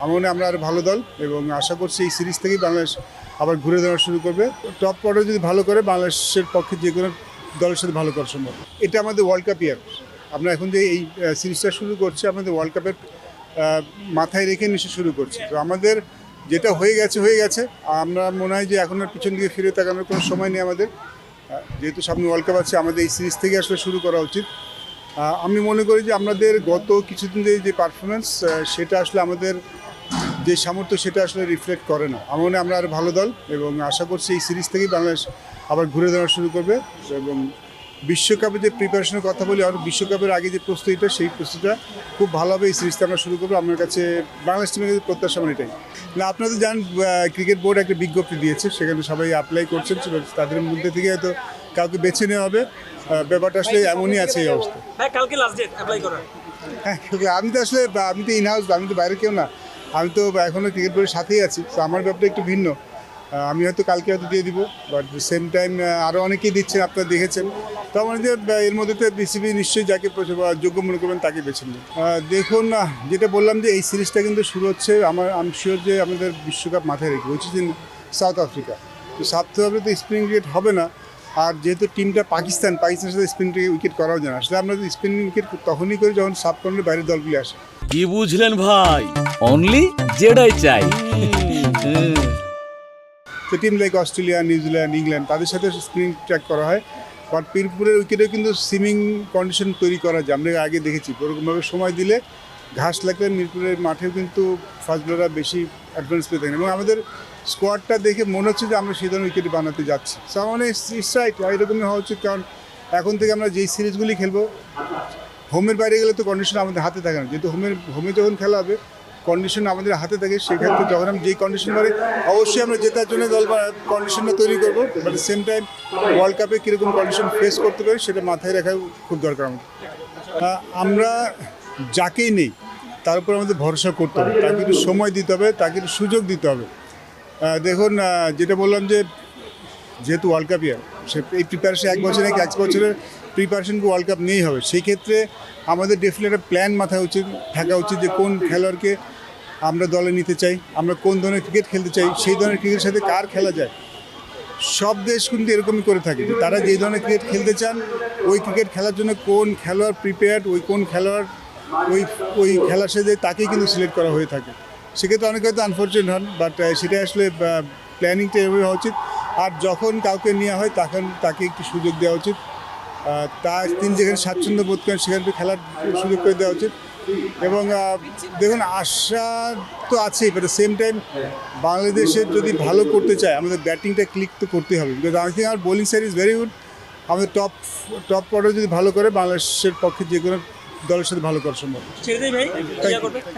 আমার মনে হয় আমরা আরও ভালো দল এবং আশা করছি এই সিরিজ থেকেই বাংলাদেশ আবার ঘুরে দেওয়া শুরু করবে। টপ অর্ডার যদি ভালো করে বাংলাদেশের পক্ষে যে কোনো দলের সাথে ভালো করা সম্ভব। এটা আমাদের ওয়ার্ল্ড কাপ ইয়ার। আমরা এখন যে এই সিরিজটা শুরু করছি আমাদের ওয়ার্ল্ড কাপের মাথায় রেখে নিশ্চয় শুরু করছি। তো আমাদের যেটা হয়ে গেছে। আমরা মনে হয় যে এখন আর পিছন দিকে ফিরে তাকানোর কোনো সময় নেই আমাদের। যেহেতু সামনে ওয়ার্ল্ড কাপ আছে আমাদের এই সিরিজ থেকে আসলে শুরু করা উচিত। আমি মনে করি যে আমাদের গত কিছুদিন যে পারফরমেন্স সেটা আসলে আমাদের যে সামর্থ্য সেটা আসলে রিফ্লেক্ট করে না। আমার মনে হয় আমরা আরও ভালো দল এবং আশা করছি এই সিরিজ থেকেই বাংলাদেশ আবার ঘুরে দেওয়া শুরু করবে এবং বিশ্বকাপে যে প্রিপারেশনের কথা বলি আর বিশ্বকাপের আগে যে প্রস্তুতিটা সেই প্রস্তুতিটা খুব ভালোভাবে এই সিরিজটা আমরা শুরু করবো। আমার কাছে বাংলাদেশ টিমের কাছে প্রত্যাশা আমার এটাই না। আপনারা তো জানেন ক্রিকেট বোর্ড একটা বিজ্ঞপ্তি দিয়েছে, সেখানে সবাই অ্যাপ্লাই করছেন, তাদের মধ্যে থেকে হয়তো কাউকে বেছে নেওয়া হবে। ব্যাপারটা আসলে এমনই আছে এই অবস্থা। কালকে লাস্ট ডেট অ্যাপ্লাই করার। হ্যাঁ, আমি তো ইনহাউস, আমি তো বাইরে কেউ না, আমি তো এখনও ক্রিকেট বোর্ডের সাথেই আছি। তো আমার ব্যাপারটা একটু ভিন্ন। আমি হয়তো কালকে হয়তো দিয়ে দিব, বাট সেম টাইম আরও অনেকেই দিচ্ছেন, আপনারা দেখেছেন। তো আমার যে এর মধ্যে তো বিসিবি নিশ্চয়ই যাকে যোগ্য মনে করবেন তাকে বেছে নেবেন। দেখুন, যেটা বললাম যে এই সিরিজটা কিন্তু শুরু হচ্ছে আমি শিওর যে আমাদের বিশ্বকাপ মাথায় রেখে হচ্ছে যে সাউথ আফ্রিকা। তো সাউথ আফ্রিকা তো স্পিনিং উইকেট হবে না, আর যেহেতু টিমটা পাকিস্তানের সাথে স্পিনিং উইকেট করাও যায় না। আসলে আমরা স্পিনিং উইকেট তখনই করি যখন সাবকন্টিনেন্টের বাইরের দলগুলি আসে। কি বুঝলেন ভাই? অনলি যেটাই চাই। তো team like Australia, New Zealand, England তাদের সাথে স্পিনিং ট্র্যাক করা হয়। বাট মিরপুরের উইকেটেও কিন্তু সুইমিং কন্ডিশন তৈরি করা যায়, আমরা আগে দেখেছি। ওরকমভাবে সময় দিলে ঘাস লাগলে মিরপুরের মাঠেও কিন্তু ফাস্ট বোলাররা বেশি অ্যাডভান্স পেয়ে থাকেন এবং আমাদের স্কোয়াডটা দেখে মনে হচ্ছে যে আমরা সেই ধরনের উইকেট বানাতে যাচ্ছি। সো মানে ইটস রাইট, এরকমই হওয়া উচিত। কারণ এখন থেকে আমরা যেই সিরিজগুলি খেলবো, হোমের বাইরে গেলে তো কন্ডিশন আমাদের হাতে থাকে না। যেহেতু হোমে যখন খেলা হবে কন্ডিশন আমাদের হাতে থাকে, সেক্ষেত্রে যখন আমি যেই কন্ডিশন পারি অবশ্যই আমরা জেতার জন্য দল বা কন্ডিশনটা তৈরি করবো। বাট সেম টাইম ওয়ার্ল্ড কাপে কীরকম কন্ডিশন ফেস করতে পারি সেটা মাথায় রাখা খুব দরকার আমাদের। আমরা যাকেই নেই তার উপর আমাদের ভরসা করতে হবে, তাকে একটু সময় দিতে হবে, তাকে একটু সুযোগ দিতে হবে। দেখুন, যেটা বললাম যে যেহেতু ওয়ার্ল্ড কাপ ইয়ার, সে এই প্রিপারেশন এক বছরের প্রিপারেশনকে ওয়ার্ল্ড কাপ নিয়েই হবে। সেই ক্ষেত্রে আমাদের ডেফিনেটলি একটা প্ল্যান মাথায় থাকা উচিত যে কোন খেলোয়াড়কে আমরা দলে নিতে চাই, আমরা কোন ধরনের ক্রিকেট খেলতে চাই, সেই ধরনের ক্রিকেটের সাথে কার খেলা যায়। সব দেশ কিন্তু এরকমই করে থাকে যে তারা যেই ধরনের ক্রিকেট খেলতে চান ওই ক্রিকেট খেলার জন্য কোন খেলোয়াড় প্রিপেয়ার্ড, কোন খেলোয়াড় ওই খেলার সাথে তাকেই কিন্তু সিলেক্ট করা হয়ে থাকে। সেক্ষেত্রে অনেকে হয়তো আনফর্চুনেট হন, বাট সেটা আসলে প্ল্যানিংটা এভাবে হওয়া উচিত। আর যখন কাউকে নেওয়া হয় তখন তাকে একটু সুযোগ দেওয়া উচিত। তিনি যেখানে স্বাচ্ছন্দ্য বোধ করেন সেখানে খেলার সুযোগ করে দেওয়া উচিত। এবং দেখুন, আশা তো আছেই, বাট সেম টাইম বাংলাদেশের যদি ভালো করতে চায় আমাদের ব্যাটিংটা ক্লিক তো করতে হবে। বিকজ আই থিঙ্ক আমার bowling side is very good. আমাদের টপ অর্ডার যদি ভালো করে বাংলাদেশের পক্ষে যে কোনো দলের সাথে ভালো করা সম্ভব।